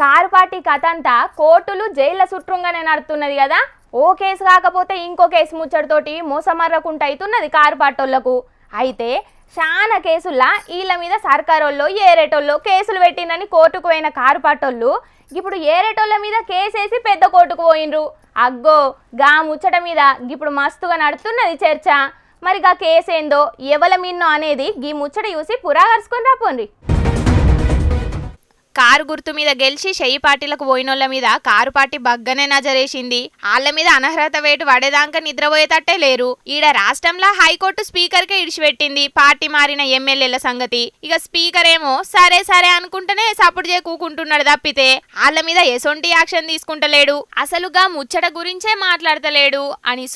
Car party కథ అంతా కోర్టులు జైళ్ళ చుట్టుంగానే నడుతున్నది కదా. ఓ కేసు కాకపోతే ఇంకో కేసు ముచ్చటతోటి మోసమర్రకుంట అవుతున్నది కారు పాటోళ్లకు. అయితే చాలా కేసుల్లా వీళ్ళ మీద సర్కారోళ్ళు ఏరేటోళ్ళు కేసులు పెట్టిందని కోర్టుకు పోయిన కారు పాటోళ్ళు ఇప్పుడు ఏరేటోళ్ళ మీద కేసేసి పెద్ద కోర్టుకు పోయినరు. అగ్గో గా ముచ్చట మీద ఇప్పుడు మస్తుగా నడుతున్నది చర్చ. మరి గా కేసు ఏందో ఎవల మిన్నో అనేది గీ ముచ్చట చూసి పురాగరుసుకొని రాపోండి. కారు గుర్తు మీద గెలిచి చెయ్యి పార్టీలకు పోయినోళ్ల మీద కారు పార్టీ బగ్గనే నజరేసింది. వాళ్ళ మీద అనర్హత వేటు పడేదాకా నిద్రపోయేటట్టే లేరు. ఈడ రాష్ట్రంలో హైకోర్టు స్పీకర్ కే ఇడిచిపెట్టింది పార్టీ మారిన ఎమ్మెల్యేల సంగతి. ఇక స్పీకర్ ఏమో సరే సరే అనుకుంటేనే సపోర్ట్ కూకుంటున్నాడు తప్పితే వాళ్ళ మీద ఎసొంటి యాక్షన్ తీసుకుంటలేడు. అసలుగా ముచ్చట గురించే మాట్లాడతలేడు అని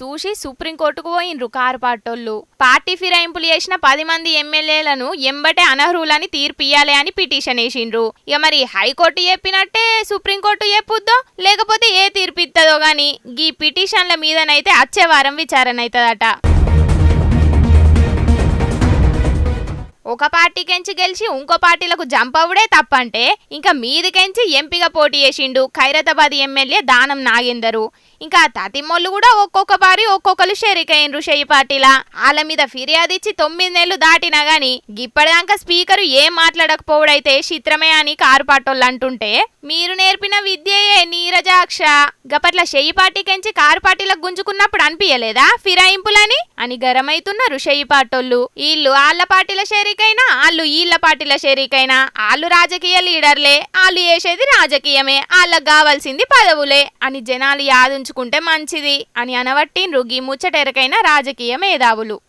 చూసి సుప్రీంకోర్టుకు పోయినరు కారు పార్టోళ్ళు. పార్టీ ఫిరాయింపులు చేసిన 10 మంది ఎమ్మెల్యేలను ఎంబటే అనర్హులని తీర్పియాలి అని పిటిషన్ వేసిండ్రు. ఇక మరి హైకోర్టు చెప్పినట్టే సుప్రీంకోర్టు చెప్పుద్దో లేకపోతే ఏ తీర్పు ఇస్తుందో గానీ గీ పిటిషన్ల మీదనైతే వచ్చే వారం విచారణ అవుతుందట. ఒక పార్టీకెంచి గెలిచి ఇంకో పార్టీలకు జంప్ అవుడే తప్పంటే ఇంకా మీదికెంచి ఎంపీగా పోటీ చేసిండు ఖైరతాబాద్ ఎమ్మెల్యే దానం నాగేందరు. ఇంకా తతిమోళ్ళు కూడా ఒక్కొక్క బారి ఒక్కొక్కరు షెరికైనరు చెయ్యి పార్టీలా. వాళ్ళ మీద ఫిర్యాదు ఇచ్చి 9 నెలలు దాటినా గాని ఇప్పటిదాకా స్పీకరు ఏం మాట్లాడకపోవడైతే చిత్రమే అని కారు పాటోళ్ళు అంటుంటే మీరు నేర్పిన విద్యయే నీరజాక్ష గపట్ల చెయ్యి పార్టీకెంచి కారు పార్టీలకు గుంజుకున్నప్పుడు అనిపించలేదా ఫిరాయింపులని అని గరమైతున్నారు చెయ్యి పాటోళ్ళు. వీళ్ళు వాళ్ళ పార్టీల షెరికైనా వాళ్ళు వీళ్ళ పార్టీల షెరికైనా వాళ్ళు రాజకీయ లీడర్లే, వాళ్ళు చేసేది రాజకీయమే, వాళ్ళకు కావాల్సింది పదవులే అని జనాలు యాదుంచుకుంటే మంచిది అని అనవట్టిండ్రు గీ ముచ్చటెరకైన రాజకీయ మేధావులు.